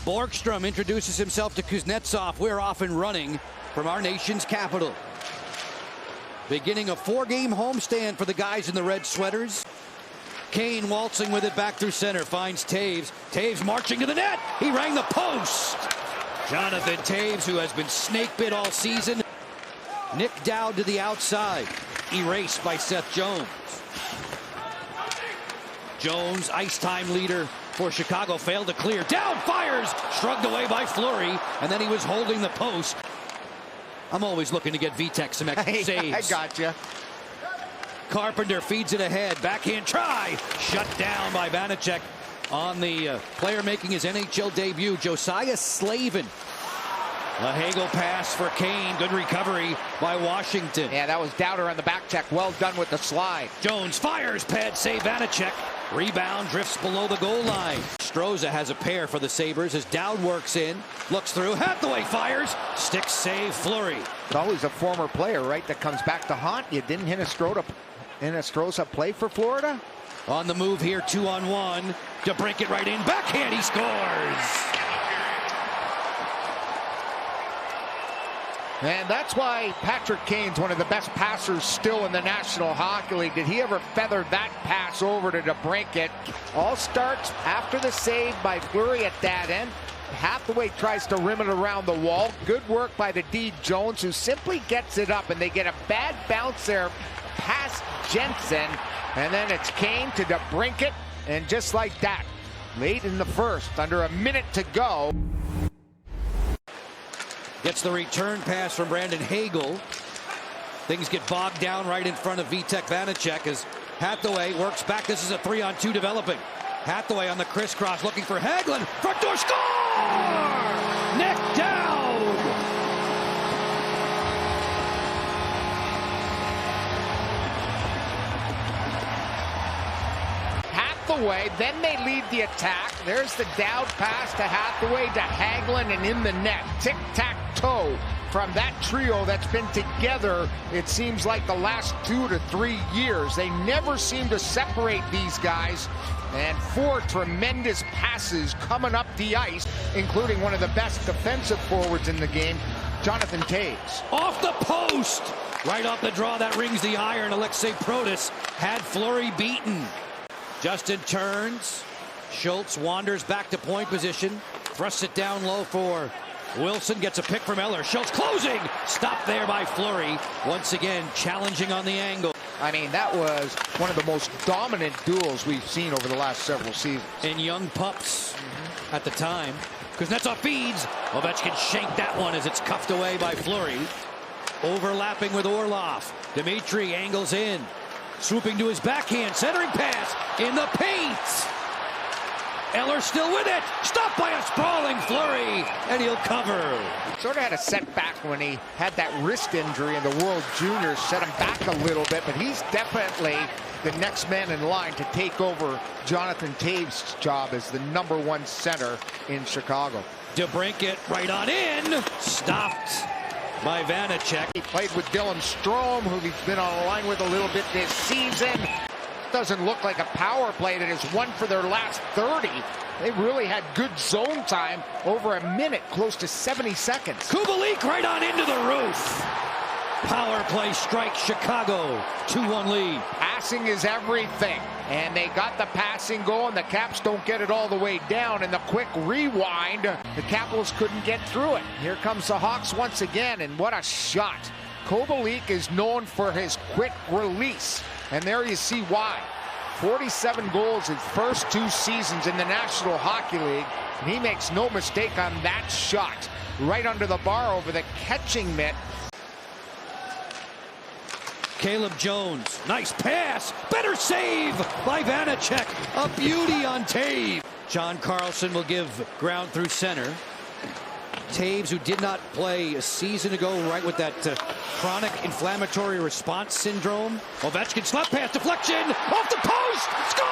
Borgstrom introduces himself to Kuznetsov. We're off and running from our nation's capital. Beginning a 4-game homestand for the guys in the red sweaters. Kane waltzing with it back through center, finds Toews. Toews marching to the net. He rang the post. Jonathan Toews, who has been snake bit all season. Nick Dowd to the outside. Erased by Seth Jones. Jones, ice time leader for Chicago, failed to clear. Down, fires, shrugged away by Fleury, and then he was holding the post. I'm always looking to get Vitek some extra saves. I gotcha. Carpenter feeds it ahead. Backhand try. Shut down by Vanacek on the player making his NHL debut, Josiah Slavin. A Hagel pass for Kane. Good recovery by Washington. Yeah, that was Dowder on the back check. Well done with the slide. Jones fires. Pad save Vanacek. Rebound drifts below the goal line. Stroza has a pair for the Sabres as Dowd works in. Looks through. Hathaway fires. Stick save Fleury. It's always a former player, right, that comes back to haunt you. Didn't Stroza play for Florida? On the move here, 2-on-1. DeBrincat right in. Backhand. He scores. And that's why Patrick Kane's one of the best passers still in the National Hockey League. Did he ever feather that pass over to DeBrincat? All starts after the save by Fleury at that end. Hathaway tries to rim it around the wall. Good work by the D. Jones, who simply gets it up, and they get a bad bounce there past Jensen. And then it's Kane to DeBrincat, and just like that, late in the first, under a minute to go. Gets the return pass from Brandon Hagel. Things get bogged down right in front of Vitek Vanacek as Hathaway works back. This is a 3-on-2 developing. Hathaway on the crisscross looking for Hagelin. Front door score! Nick Dowd! Hathaway, then they lead the attack. There's the Dowd pass to Hathaway to Hagelin and in the net. Tic-tac-toe from that trio that's been together, it seems like the last 2 to 3 years. They never seem to separate these guys. And 4 tremendous passes coming up the ice, including one of the best defensive forwards in the game, Jonathan Toews. Off the post! Right off the draw, that rings the iron. Alexei Protas had Fleury beaten. Justin turns. Schultz wanders back to point position. Thrusts it down low for Wilson. Gets a pick from Eller. Schultz closing. Stopped there by Fleury. Once again, challenging on the angle. I mean, that was one of the most dominant duels we've seen over the last several seasons. And young pups at the time. Kuznetsov feeds. Ovechkin shanked that one as it's cuffed away by Fleury. Overlapping with Orlov. Dmitry angles in. Swooping to his backhand. Centering pass in the paint. Eller still with it. Stopped by a sprawling Fleury. And he'll cover. Sort of had a setback when he had that wrist injury in the World Juniors. Set him back a little bit. But he's definitely the next man in line to take over Jonathan Toews' job as the #1 center in Chicago. DeBrincat right on in. Stopped by Vanacek. He played with Dylan Strome, who he's been on a line with a little bit this season. Doesn't look like a power play that has won for their last 30. They really had good zone time over a minute, close to 70 seconds. Kubalik right on into the roof. Power play strike Chicago. 2-1 lead. Passing is everything. And they got the passing going. The Caps don't get it all the way down. And the quick rewind, the Capitals couldn't get through it. Here comes the Hawks once again. And what a shot. Kubalik is known for his quick release. And there you see why. 47 goals in first 2 seasons in the National Hockey League. And he makes no mistake on that shot. Right under the bar over the catching mitt. Caleb Jones, nice pass, better save by Vanacek, a beauty on Toews. John Carlson will give ground through center. Toews, who did not play a season ago, right with that chronic inflammatory response syndrome. Ovechkin slap pass, deflection, off the post, score!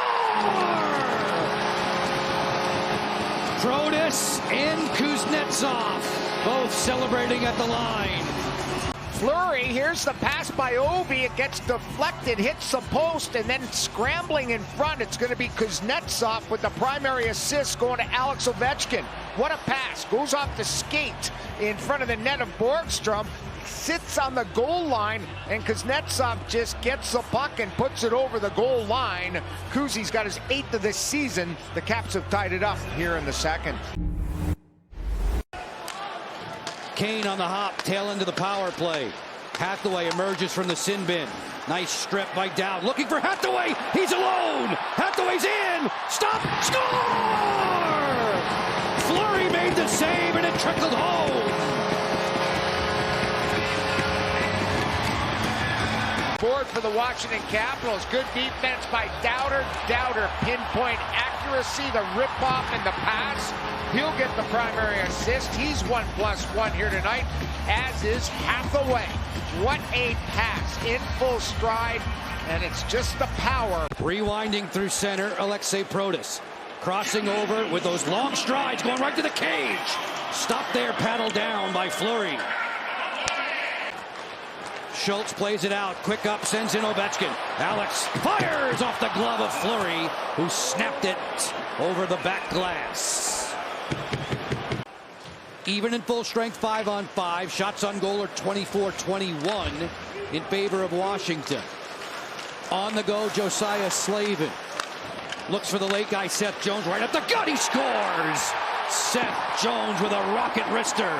Protas and Kuznetsov both celebrating at the line. Fleury, here's the pass by Ovi. It gets deflected, hits the post, and then scrambling in front. It's going to be Kuznetsov with the primary assist going to Alex Ovechkin. What a pass. Goes off the skate in front of the net of Borgstrom. Sits on the goal line, and Kuznetsov just gets the puck and puts it over the goal line. Kuzi's got his 8th of this season. The Caps have tied it up here in the second. Kane on the hop, tail into the power play. Hathaway emerges from the sin bin. Nice strip by Dowd. Looking for Hathaway. He's alone. Hathaway's in. Stop. Score! Fleury made the save, and it trickled home. Board for the Washington Capitals. Good defense by Dowder. Dowder pinpoint accuracy, the rip-off and the pass. He'll get the primary assist. He's 1+1 here tonight, as is Hathaway. What a pass in full stride, and it's just the power. Rewinding through center, Alexei Protas. Crossing over with those long strides, going right to the cage. Stopped there, paddled down by Fleury. Schultz plays it out. Quick up, sends in Ovechkin. Alex fires off the glove of Fleury, who snapped it over the back glass. Even in full strength, 5-on-5. Shots on goal are 24-21 in favor of Washington. On the go, Josiah Slavin. Looks for the late guy, Seth Jones, right at the gut. He scores! Seth Jones with a rocket wrister.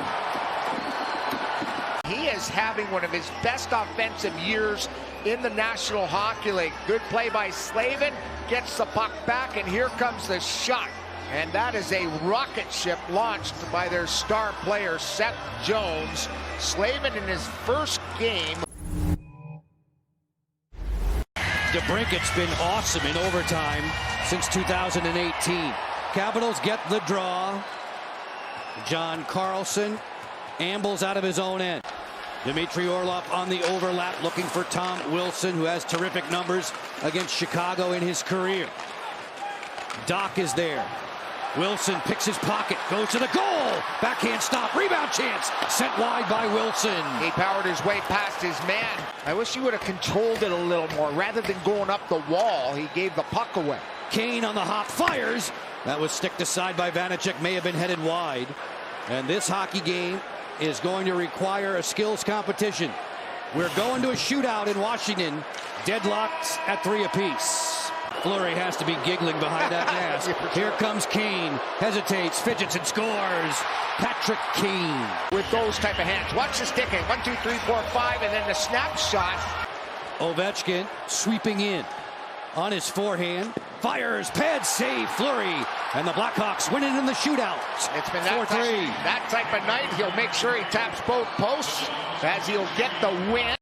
He is having one of his best offensive years in the National Hockey League. Good play by Slavin, gets the puck back, and here comes the shot. And that is a rocket ship launched by their star player, Seth Jones. Slavin in his first game. DeBrincat's been awesome in overtime since 2018. Capitals get the draw. John Carlson ambles out of his own end. Dmitry Orlov on the overlap, looking for Tom Wilson, who has terrific numbers against Chicago in his career. Doc is there. Wilson picks his pocket, goes to the goal. Backhand stop, rebound chance. Sent wide by Wilson. He powered his way past his man. I wish he would have controlled it a little more. Rather than going up the wall, he gave the puck away. Kane on the hop, fires. That was sticked aside by Vanacek, may have been headed wide. And this hockey game is going to require a skills competition. We're going to a shootout in Washington. Deadlocked at 3 apiece. Fleury has to be giggling behind that mask. Here comes Kane. Hesitates, fidgets, and scores. Patrick Kane. With those type of hands. Watch the sticking. 1, 2, 3, 4, 5, and then the snapshot. Ovechkin sweeping in. On his forehand. Fires, pad save, Fleury. And the Blackhawks winning in the shootout. It's been that type of night. He'll make sure he taps both posts as he'll get the win.